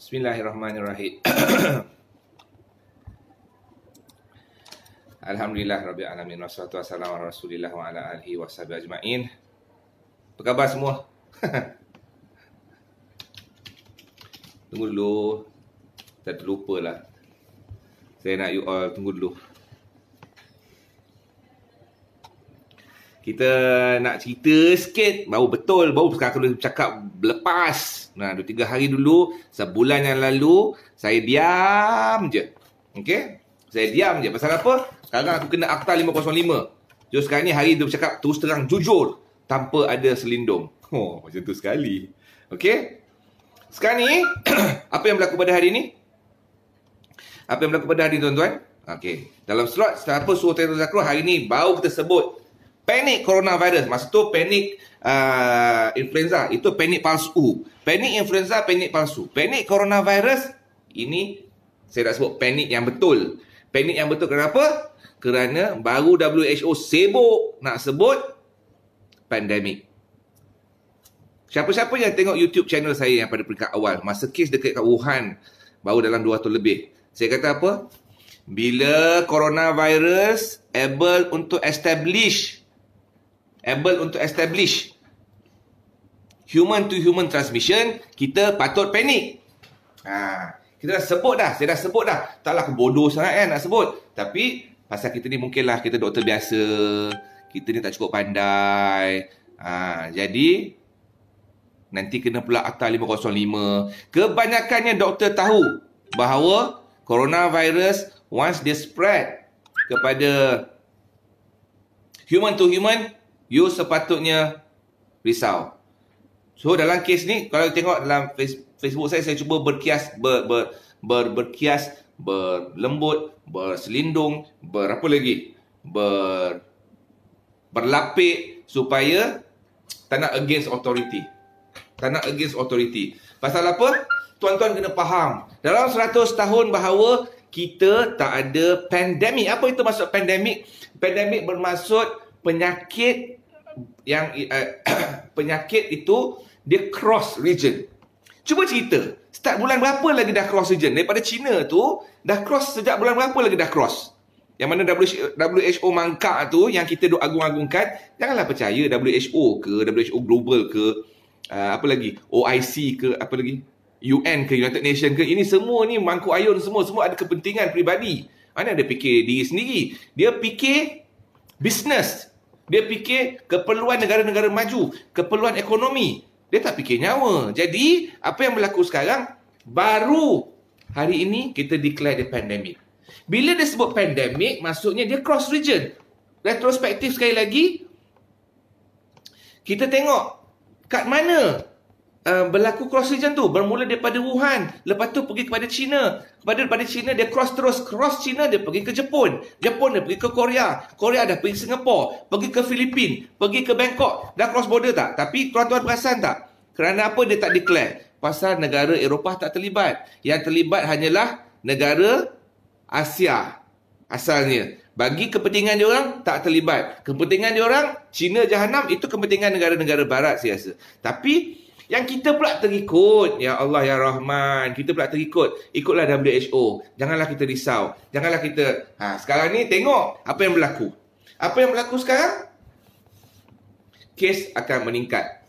Bismillahirrahmanirrahim. Alhamdulillah Rabbil Alamin. Wassalatu wassalamu ala Rasulillah wa ala alihi washabihi ajma'in. Apa khabar semua? Tunggu dulu. Tak terlupa lah. Saya nak you all tunggu dulu. Kita nak cerita sikit. Baru sekarang aku cakap lepas. Nah, 2-3 hari dulu, sebulan yang lalu, saya diam je. Okay? Saya diam je. Pasal apa? Sekarang aku kena Akta 505. So sekarang ni hari tu bercakap terus terang jujur. Tanpa ada selindung. Oh, macam tu sekali. Okay? Sekarang ni, apa yang berlaku pada hari ni? Apa yang berlaku pada hari ni, tuan-tuan? Okay. Dalam slot, siapa suruh Tayyidatul Zakro, hari ni baru kita sebut panik coronavirus. Maksud tu panik influenza. Itu panik palsu. Panik influenza, panik palsu. Panik coronavirus, ini saya nak sebut panik yang betul. Panik yang betul kenapa? Kerana baru WHO sibuk nak sebut pandemik. Siapa-siapa yang tengok YouTube channel saya yang pada peringkat awal, masa kes dekat Wuhan, baru dalam 2 tahun lebih. Saya kata apa? Bila coronavirus able untuk establish human to human transmission, kita patut panik. Kita dah sebut dah. Saya dah sebut dah. Taklah aku bodoh sangat kan nak sebut. Tapi pasal kita ni mungkinlah kita doktor biasa. Kita ni tak cukup pandai. Jadi nanti kena pula Akta 505. Kebanyakannya doktor tahu bahawa coronavirus once dia spread kepada human to human, you sepatutnya risau. So dalam kes ni, kalau tengok dalam Facebook saya cuba berkias, berkias, berlembut, berselindung, berapa lagi? Berlapik supaya tak nak against authority. Tak nak against authority. Pasal apa? Tuan-tuan kena faham. Dalam 100 tahun bahawa kita tak ada pandemik. Apa itu maksud pandemik? Pandemik bermaksud penyakit yang penyakit itu dia cross region. Cuba cerita, start bulan berapa lagi dah cross region? Daripada China tu dah cross sejak bulan berapa lagi dah cross? Yang mana WHO mangkak tu yang kita duk agung-agungkan, janganlah percaya WHO ke, WHO Global ke, apa lagi? OIC ke, apa lagi? UN ke, United Nation ke, ini semua ni mangkuk ayun semua ada kepentingan peribadi. Mana dia fikir diri sendiri? Dia fikir bisnes. Dia fikir keperluan negara-negara maju, keperluan ekonomi. Dia tak fikir nyawa. Jadi, apa yang berlaku sekarang, baru hari ini kita declare dia pandemik. Bila dia sebut pandemik, maksudnya dia cross region. Retrospektif sekali lagi, kita tengok kat mana berlaku cross region tu. Bermula daripada Wuhan, lepas tu pergi kepada China. Daripada China dia cross China, dia pergi ke Jepun dia pergi ke Korea dah pergi ke Singapura, pergi ke Filipina, pergi ke Bangkok. Dah cross border tak? Tapi tuan-tuan perasan tak? Kerana apa dia tak declare? Pasal negara Eropah tak terlibat. Yang terlibat hanyalah negara Asia asalnya. Bagi kepentingan diorang tak terlibat. Kepentingan diorang China jahanam, itu kepentingan negara-negara barat saya rasa. Tapi yang kita pula terikut, ya Allah ya Rahman, kita pula terikut, ikutlah WHO. Janganlah kita risau. Janganlah kita, sekarang ni tengok apa yang berlaku. Apa yang berlaku sekarang? Kes akan meningkat.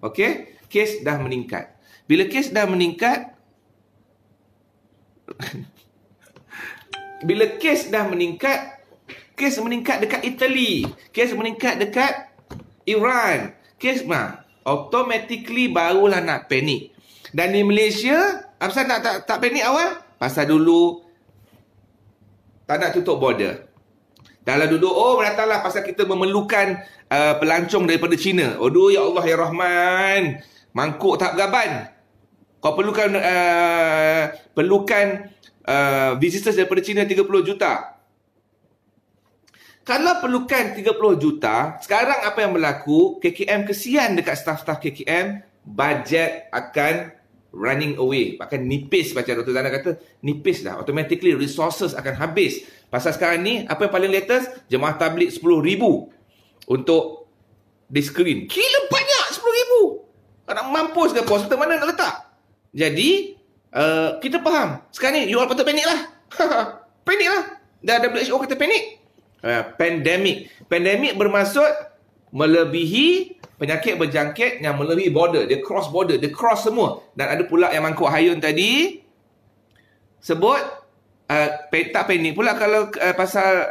Okey? Kes dah meningkat. Bila kes dah meningkat, bila kes dah meningkat, kes meningkat dekat Italy, kes meningkat dekat Iran, kes automatically barulah nak panik. Dan di Malaysia, apa tak panik awal? Pasal dulu tak nak tutup border. Dalam dulu, datanglah pasal kita memerlukan pelancong daripada China. Aduh, ya Allah ya Rahman, mangkuk tak bergaban. Kau perlukan visitors daripada China 30 juta. Kalau perlukan 30 juta, sekarang apa yang berlaku, KKM kesian dekat staff-staff KKM, budget akan running away, akan nipis macam Dr. Zana kata, nipis lah, automatically resources akan habis. Pasal sekarang ni, apa yang paling latest, jemaah tabligh 10,000 untuk di screen. Gila banyak 10,000. Nak mampus ke pos, mana nak letak? Jadi, Kita faham. Sekarang ni, you all patut panik lah. Panik lah. Dah WHO kata panik. Pandemik. Pandemik bermaksud melebihi penyakit berjangkit yang melebihi border. Dia cross border. Dia cross semua. Dan ada pula yang Mangkuk Hayun tadi sebut tak panik pula kalau pasal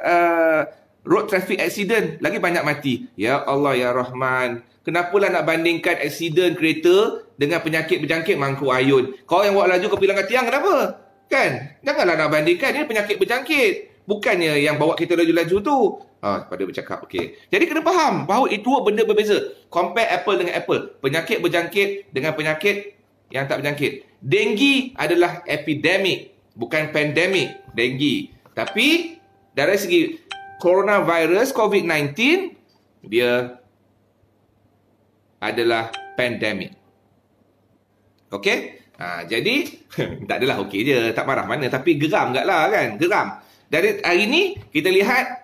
road traffic accident. Lagi banyak mati. Ya Allah, Ya Rahman. Kenapalah nak bandingkan accident kereta dengan penyakit berjangkit Mangkuk Hayun? Kau yang bawa laju kau bilang kat tiang kenapa? Kan? Janganlah nak bandingkan. Ini penyakit berjangkit. Bukannya yang bawa kita laju-laju tu. Pada bercakap. Okey. Jadi kena faham bahawa itu benda berbeza. Compare apple dengan apple. Penyakit berjangkit dengan penyakit yang tak berjangkit. Denggi adalah epidemik. Bukan pandemik. Denggi. Tapi dari segi coronavirus COVID-19, dia adalah pandemik. Okey? Jadi, tak adalah okey je. Tak marah mana. Tapi geram tak lah kan? Geram. Dari hari ni, kita lihat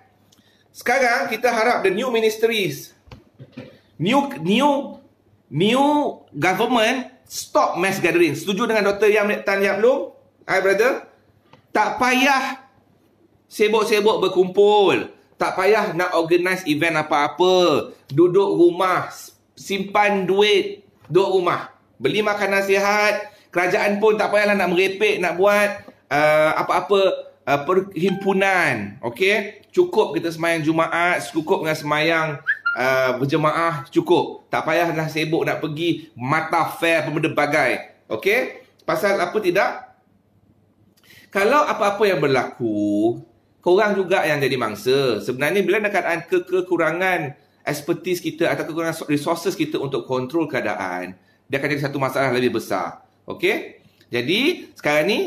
sekarang kita harap the new ministries, new government stop mass gathering. Setuju dengan Dr. Tan Yap Loong? Hi brother. Tak payah sibuk-sibuk berkumpul. Tak payah nak organize event apa-apa. Duduk rumah, simpan duit, duduk rumah. Beli makanan sihat. Kerajaan pun tak payahlah nak merepek, nak buat apa-apa perhimpunan. Okey, cukup kita semayang Jumaat, cukup dengan semayang berjemaah, cukup. Tak payahlah sibuk nak pergi mata fair apa benda bagai. Okey, pasal apa tidak? Kalau apa-apa yang berlaku, korang juga yang jadi mangsa. Sebenarnya bila ada keadaan kekurangan expertise kita atau kekurangan resources kita untuk kontrol keadaan, dia akan jadi satu masalah lebih besar. Okey? Jadi sekarang ni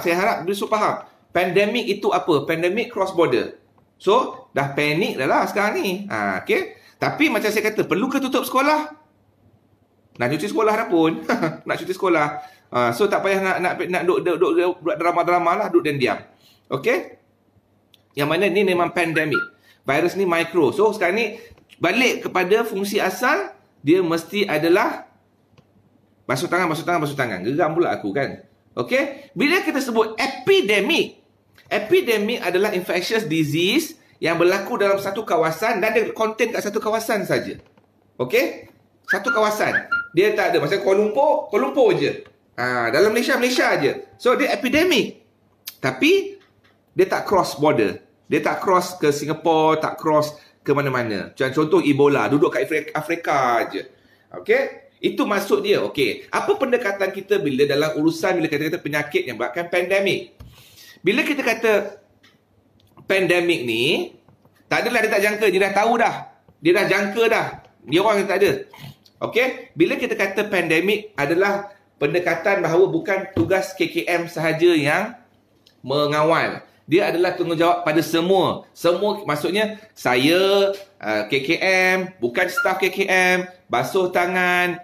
saya harap besok faham. Pandemik itu apa? Pandemik cross border. So, dah panik dah lah sekarang ni. Okey? Tapi macam saya kata, perlu ke tutup sekolah? Nak cuti sekolah dah pun. Nak cuti sekolah. So, tak payah nak duduk drama-drama lah. Duduk dan diam. Okey? Yang mana ni memang pandemik. Virus ni mikro. So, sekarang ni balik kepada fungsi asal, dia mesti adalah basuh tangan. Geram pula aku kan. Okey? Bila kita sebut epidemik, epidemik adalah infectious disease yang berlaku dalam satu kawasan dan dia contain kat satu kawasan saja. Okey? Satu kawasan. Dia tak ada. Macam Kuala Lumpur je. Dalam Malaysia je. So, dia epidemik. Tapi, dia tak cross border. Dia tak cross ke Singapore, tak cross ke mana-mana. Contoh Ebola. Duduk kat Afrika je. Okey? Itu maksud dia. Okey. Apa pendekatan kita bila dalam urusan bila kita kata penyakit yang menyebabkan pandemik? Bila kita kata pandemik ni, tak adalah dia tak jangka. Dia dah tahu dah. Dia dah jangka dah. Dia orang yang tak ada. Okey? Bila kita kata pandemik adalah pendekatan bahawa bukan tugas KKM sahaja yang mengawal. Dia adalah tanggungjawab pada semua. Semua maksudnya saya, KKM, bukan staf KKM, basuh tangan,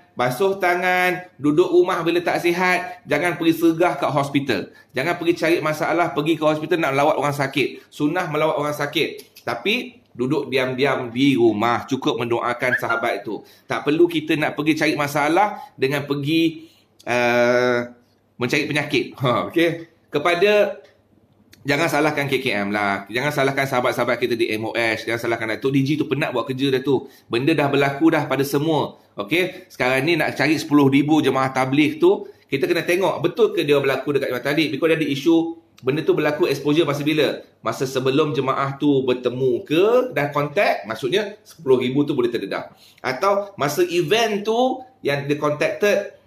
duduk rumah bila tak sihat, jangan pergi sergah kat hospital. Jangan pergi cari masalah, pergi ke hospital nak melawat orang sakit. Sunnah melawat orang sakit. Tapi duduk diam-diam di rumah, cukup mendoakan sahabat itu. Tak perlu kita nak pergi cari masalah dengan pergi mencari penyakit. Okey. Jangan salahkan KKM lah. Jangan salahkan sahabat-sahabat kita di MOH. Jangan salahkan Datuk DG tu penat buat kerja dah tu. Benda dah berlaku dah pada semua. Okey. Sekarang ni nak cari 10,000 jemaah tabligh tu, kita kena tengok betul ke dia berlaku dekat jemaah tabligh. Because ada isu benda tu berlaku exposure masa bila? Masa sebelum jemaah tu bertemu ke dan kontak, maksudnya 10,000 tu boleh terdedah. Atau masa event tu yang dia contracted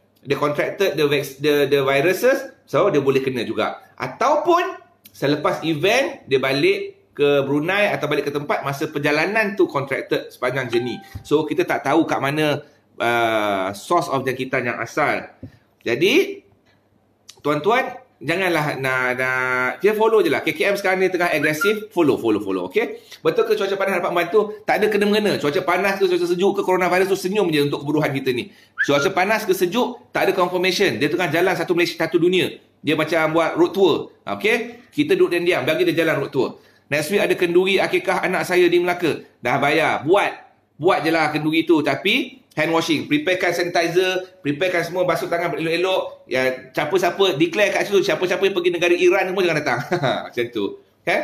the viruses, so dia boleh kena juga. Ataupun selepas event, dia balik ke Brunei atau balik ke tempat masa perjalanan tu contracted sepanjang journey. So, kita tak tahu kat mana source of jangkitan yang asal. Jadi, tuan-tuan, janganlah nak kita follow je lah. KKM sekarang ni tengah agresif, follow. Okay? Betul ke cuaca panas dapat membantu? Tak ada kena-mengena. Cuaca panas ke cuaca sejuk ke coronavirus tu senyum je untuk keburuhan kita ni. Cuaca panas ke sejuk, tak ada confirmation. Dia tengah jalan satu Malaysia, satu dunia. Dia macam buat road tour. Okay? Kita duduk dan diam. Bagi dia jalan road tour. Next week ada kenduri akikah anak saya di Melaka. Dah bayar. Buat je lah kenduri tu. Tapi hand washing, preparekan sanitizer, preparekan semua, basuh tangan elok-elok. Ya, siapa-siapa declare kat situ, siapa-siapa yang pergi negara Iran semua jangan datang. Macam tu. Kan?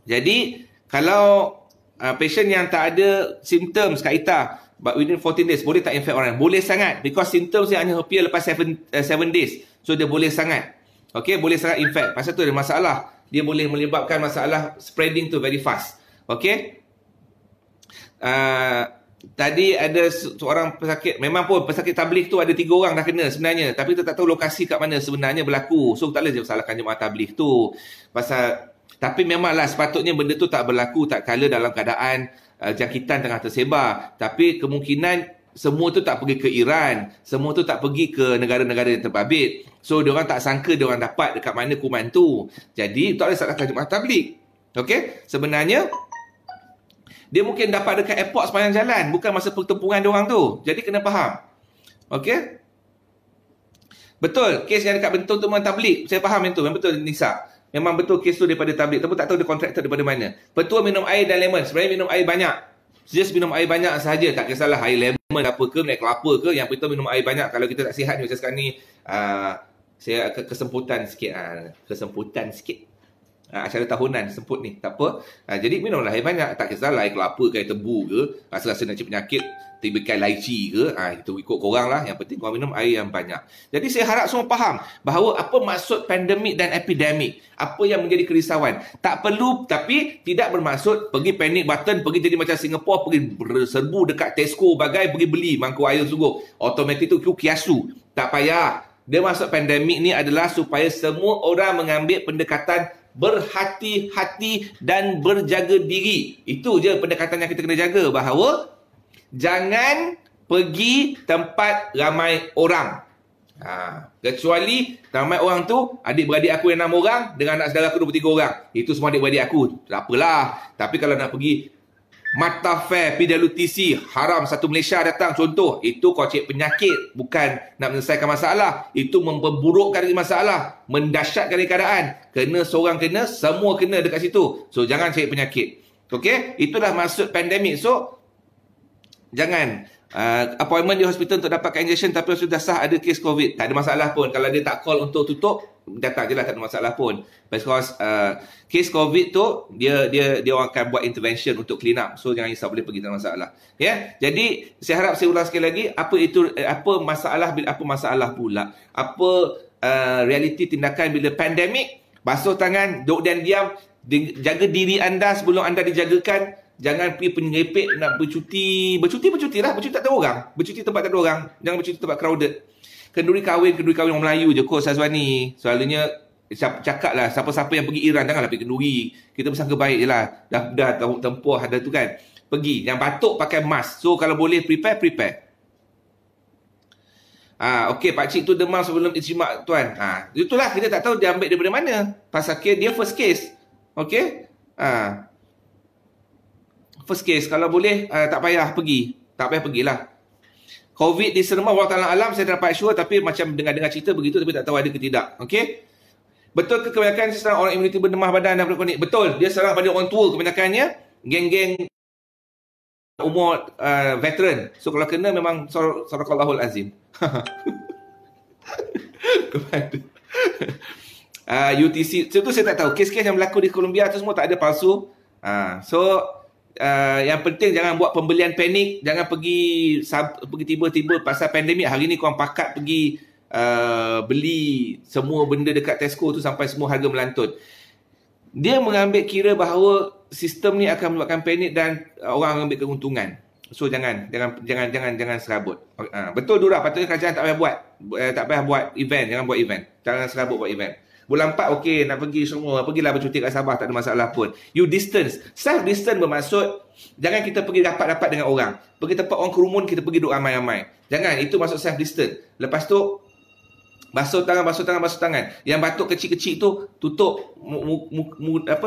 Jadi kalau patient yang tak ada symptoms kat ITA, but within 14 days, boleh tak infect orang? Boleh sangat, because symptoms yang hanya appear lepas 7 days. So dia boleh sangat. Okay, boleh sangat infect. Pasal tu ada masalah. Dia boleh menyebabkan masalah spreading tu very fast. Okay. Tadi ada seorang pesakit, memang pun pesakit tabligh tu ada 3 orang dah kena sebenarnya, tapi kita tak tahu lokasi kat mana sebenarnya berlaku. So tak boleh je salahkan jemaah tabligh tu. Tapi memanglah sepatutnya benda tu tak berlaku tak kala dalam keadaan jangkitan tengah tersebar. Tapi kemungkinan semua tu tak pergi ke Iran, semua tu tak pergi ke negara-negara yang terbabit. So diorang tak sangka diorang dapat dekat mana kuman tu. Jadi tak boleh salahkan jemaah tabligh. Okey, sebenarnya dia mungkin dapat dekat airport sepanjang jalan, bukan masa pertempuran diorang tu. Jadi kena faham. Okey? Betul, kes yang dekat Bentong tu memang tabligh. Saya faham yang tu, memang betul Nisa. Memang betul kes tu daripada tabligh, tapi tak tahu dia kontraktor daripada mana. Betul minum air dan lemon. Sebenarnya minum air banyak. Just minum air banyak sahaja, tak kisahlah air lemon apa ke, naik kelapa ke, yang penting minum air banyak. Kalau kita tak sihat ni macam sekarang ni, saya kesemputan sikit. Kesemputan sikit. Acara tahunan semput ni, tak apa. Jadi minumlah air banyak, tak kisahlah air kelapa ke, air tebu ke, rasa-rasa nak cari penyakit, tibikai lychee ke, itu ikut korang lah. Yang penting korang minum air yang banyak. Jadi saya harap semua faham bahawa apa maksud pandemik dan epidemik, apa yang menjadi kerisauan. Tak perlu, tapi tidak bermaksud pergi panic button, pergi jadi macam Singapura, pergi berserbu dekat Tesco bagai, pergi beli mangkuk air sungguh. Automatik tu kiasu. Tak payah. Dia maksud pandemik ni adalah supaya semua orang mengambil pendekatan berhati-hati dan berjaga diri. Itu je pendekatan yang kita kena jaga, bahawa jangan pergi tempat ramai orang. Kecuali ramai orang tu adik-beradik aku yang 6 orang dengan anak saudara aku 23 orang. Itu semua adik-beradik aku. Tak apalah. Tapi kalau nak pergi Mata Fair, PWTC, haram satu Malaysia datang contoh, itu kau cek penyakit, bukan nak menyelesaikan masalah. Itu memperburukkan masalah, mendahsyatkan keadaan. Kena seorang kena, semua kena dekat situ. So jangan cari penyakit. Okey, itulah maksud pandemik. So jangan appointment di hospital untuk dapatkan injection, tapi sudah sah ada kes COVID, tak ada masalah pun. Kalau dia tak call untuk tutup, datang je lah, tak ada masalah pun. Because kes COVID tu dia orang akan buat intervention untuk clean up. So jangan risau, boleh pergi, tak ada masalah. Ya. Jadi saya harap saya ulang sekali lagi, apa masalah pula? Apa realiti tindakan bila pandemik? Basuh tangan, duduk dan diam, jaga diri anda sebelum anda dijagakan. Jangan pergi penyepit nak bercuti. Bercuti lah. Bercuti tak ada orang. Bercuti tempat tak ada orang. Jangan bercuti tempat crowded. Kenduri kahwin orang Melayu je kot Syazwani. Selalunya cakap lah, siapa-siapa yang pergi Iran janganlah pergi kenduri. Kita bersangka baik je lah. Dah tempoh ada tu kan. Pergi. Yang batuk pakai mask. So kalau boleh prepare. Okey, pakcik tu demam sebelum ijma' tuan. Itulah kita tak tahu dia ambil daripada mana. Pasal dia first case. Okey. First case, kalau boleh tak payah pergi. Tak payah pergilah. COVID di Seremban, Allah Ta'ala alam, saya dapat sure, tapi macam dengar-dengar cerita begitu, tapi tak tahu ada ke tidak. Okey? Betul ke kebanyakan serang orang imuniti berdemah badan dan kronik? Betul. Dia serang pada orang tua kebanyakannya. Geng-geng umur veteran. So kalau kena memang Sadaqallahul Azim. UTC, itu saya tak tahu. Kes-kes yang berlaku di Colombia tu semua tak ada palsu. Yang penting jangan buat pembelian panik. Jangan pergi tiba-tiba pasal pandemik. Hari ni korang pakat pergi beli semua benda dekat Tesco tu sampai semua harga melantun. Dia mengambil kira bahawa sistem ni akan menyebabkan panik dan orang ambil keuntungan. So jangan serabut. Betul Dura, patutnya kerajaan tak payah buat event. Jangan buat event. Jangan serabut buat event. Bulan 4 okey, nak pergi semua, pergilah bercuti kat Sabah, tak ada masalah pun. You distance. Self distance bermaksud jangan kita pergi rapat-rapat dengan orang. Pergi tempat orang kerumun, kita pergi duduk ramai-ramai. Jangan, itu maksud self distance. Lepas tu basuh tangan. Yang batuk kecil-kecil tu tutup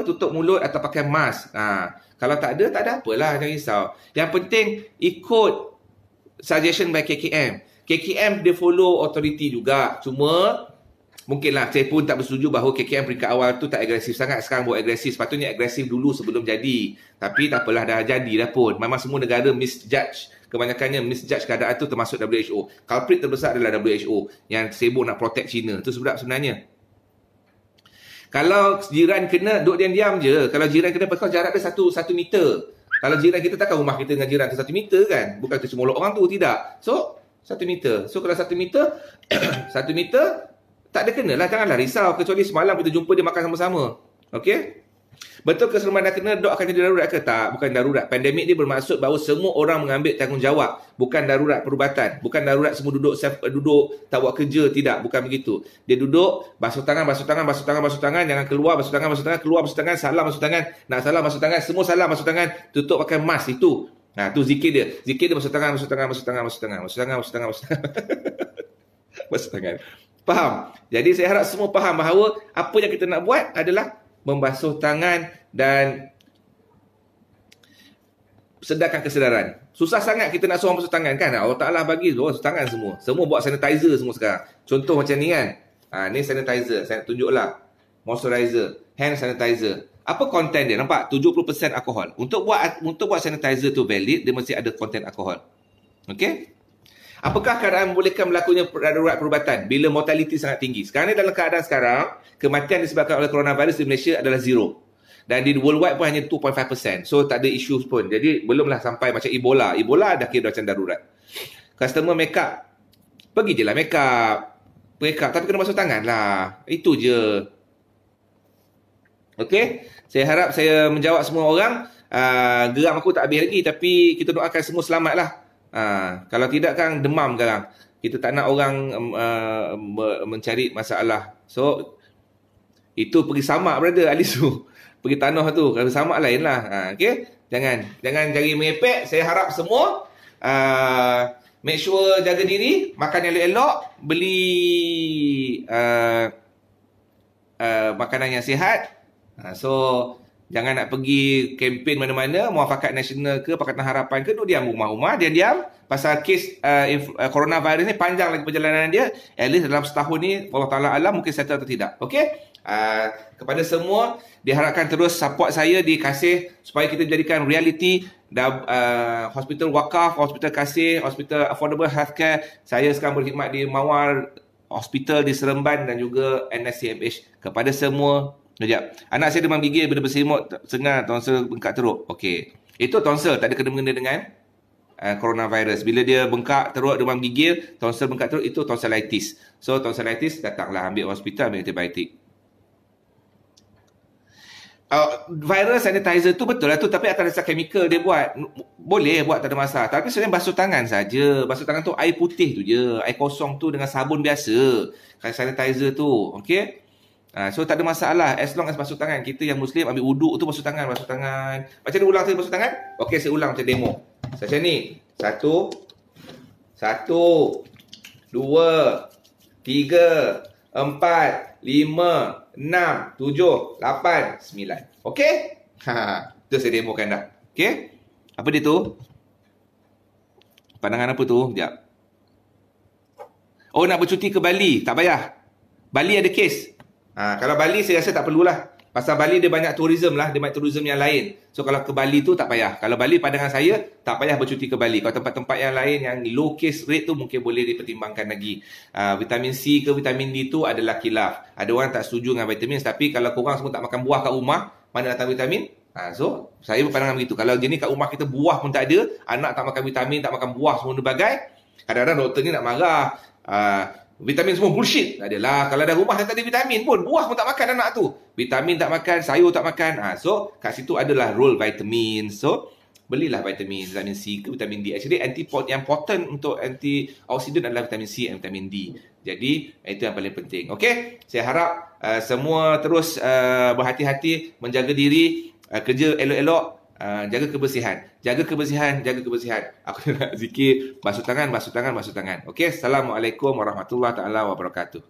tutup mulut atau pakai mask. Kalau tak ada apalah, jangan risau. Yang penting ikut suggestion by KKM. KKM dia follow authority juga. Cuma Mungkinlah saya pun tak bersetuju bahawa KKM peringkat awal tu tak agresif sangat. Sekarang buat agresif. Sepatutnya agresif dulu sebelum jadi. Tapi tak apalah, dah jadi dah pun. Memang semua negara misjudge. Kebanyakannya misjudge keadaan tu termasuk WHO. Culprit terbesar adalah WHO yang sibuk nak protect China. Itu sebab sebenarnya. Kalau jiran kena, duduk diam-diam je. Kalau jiran kena, pasal jarak dia 1 meter. Kalau jiran kita, takkan rumah kita dengan jiran tu 1 meter kan? Bukan kita cemolok orang tu, tidak. So, 1 meter. So, kalau 1 meter, 1 meter, tak ada kena lah. Janganlah risau. Kecuali semalam kita jumpa dia makan sama-sama. Okey? Betul ke Seremban dah kena, dok akan jadi darurat ke? Tak, bukan darurat. Pandemik ni bermaksud bahawa semua orang mengambil tanggungjawab. Bukan darurat perubatan. Bukan darurat semua duduk tak buat kerja. Tidak, bukan begitu. Dia duduk, basuh tangan. Jangan keluar, basuh tangan. Keluar, basuh tangan. Salam, basuh tangan. Nak salam, basuh tangan. Semua salam, basuh tangan. Tutup pakai mask. Itu. Nah, tu zikir dia. Zikir dia basuh tangan. Basuh tangan. Faham? Jadi saya harap semua faham bahawa apa yang kita nak buat adalah membasuh tangan dan sedarkan kesedaran. Susah sangat kita nak suruh basuh tangan kan? Allah Ta'ala bagi basuh tangan semua. Semua buat sanitizer semua sekarang. Contoh macam ni kan. Ni sanitizer. Saya tunjuklah. Moisturizer. Hand sanitizer. Apa konten dia? Nampak? 70% alkohol. Untuk buat sanitizer tu valid, dia mesti ada konten alkohol. Okey? Apakah keadaan membolehkan berlakunya darurat perubatan bila mortaliti sangat tinggi? Sekarang ni dalam keadaan sekarang, kematian disebabkan oleh coronavirus di Malaysia adalah 0. Dan di worldwide pun hanya 2.5%. So tak ada isu pun. Jadi belumlah sampai macam Ebola. Ebola dah kira macam darurat. Customer make up. Pergi je lah make up. Tapi kena basuh tangan lah. Itu je. Okey? Saya harap saya menjawab semua orang. Geram aku tak habis lagi. Tapi kita doakan semua selamat lah. Kalau tidak kan demam sekarang. Kita tak nak orang mencari masalah. So itu pergi samak brother Alisu. Pergi tanah tu. Kalau samak lain lah. Okay? Jangan cari mengepek. Saya harap semua make sure jaga diri. Makan elok-elok. Beli makanan yang sihat. So jangan nak pergi kempen mana-mana, Muafakat Nasional ke, Pakatan Harapan ke, tu diam rumah-rumah, diam-diam. Pasal kes coronavirus ni panjang lagi perjalanan dia. At least dalam setahun ni, Allah Ta'ala alam mungkin settle atau tidak. Okey? Kepada semua, diharapkan terus support saya di Kasih supaya kita jadikan reality hospital wakaf, hospital Kasih, hospital affordable healthcare. Saya sekarang berkhidmat di Mawar Hospital di Seremban dan juga NSCMH. Kepada semua, sekejap. Anak saya demam gigil bila berselimut, sengal, tonsil bengkak teruk. Okey. Itu tonsil, tak ada kena-mengena dengan coronavirus. Bila dia bengkak teruk, demam gigil, tonsil bengkak teruk, itu tonsillitis. So, tonsillitis, datanglah ambil hospital, ambil antibiotik. Virus sanitizer tu betul lah tu, tapi atas dasar chemical dia buat. Boleh buat, tak ada masalah. Tapi sebenarnya basuh tangan saja. Basuh tangan tu air putih tu je. Air kosong tu dengan sabun biasa. Sanitizer tu. Okey? So tak ada masalah as long as basuh tangan. Kita yang Muslim ambil wuduk tu basuh tangan. Macam ni ulang saya basuh tangan. Okey, saya ulang macam demo. Macam ni. 1 2 3 4 5 6 7 8 9. Okey? Tu saya demokan dah. Okey? Apa dia tu? Pandangan apa tu? Sekejap. Oh, nak bercuti ke Bali. Tak payah. Bali ada kes. Kalau Bali saya rasa tak perlulah. Pasal Bali dia banyak tourism lah. Dia banyak tourism yang lain. So kalau ke Bali tu tak payah. Kalau Bali pandangan saya tak payah bercuti ke Bali. Kalau tempat-tempat yang lain yang low case rate tu mungkin boleh dipertimbangkan lagi. Vitamin C ke vitamin D tu adalah khilaf. Ada orang tak setuju dengan vitamin. Tapi kalau korang semua tak makan buah kat rumah, mana datang vitamin? So saya berpandangan begitu. Kalau jenis kat rumah kita buah pun tak ada, anak tak makan vitamin, tak makan buah semua berbagai, kadang-kadang doktor ni nak marah. Vitamin semua bullshit. Tak adalah. Kalau ada rumah yang tak ada vitamin pun, buah pun tak makan anak tu. Vitamin tak makan, sayur tak makan. So, kat situ adalah role vitamin. So, belilah vitamin C ke vitamin D. Actually, yang important untuk antioksidan adalah vitamin C dan vitamin D. Jadi, itu yang paling penting. Okay? Saya harap semua terus berhati-hati, menjaga diri, kerja elok-elok. Jaga kebersihan. Aku nak zikir basuh tangan. Okey, Assalamualaikum warahmatullahi taala wabarakatuh.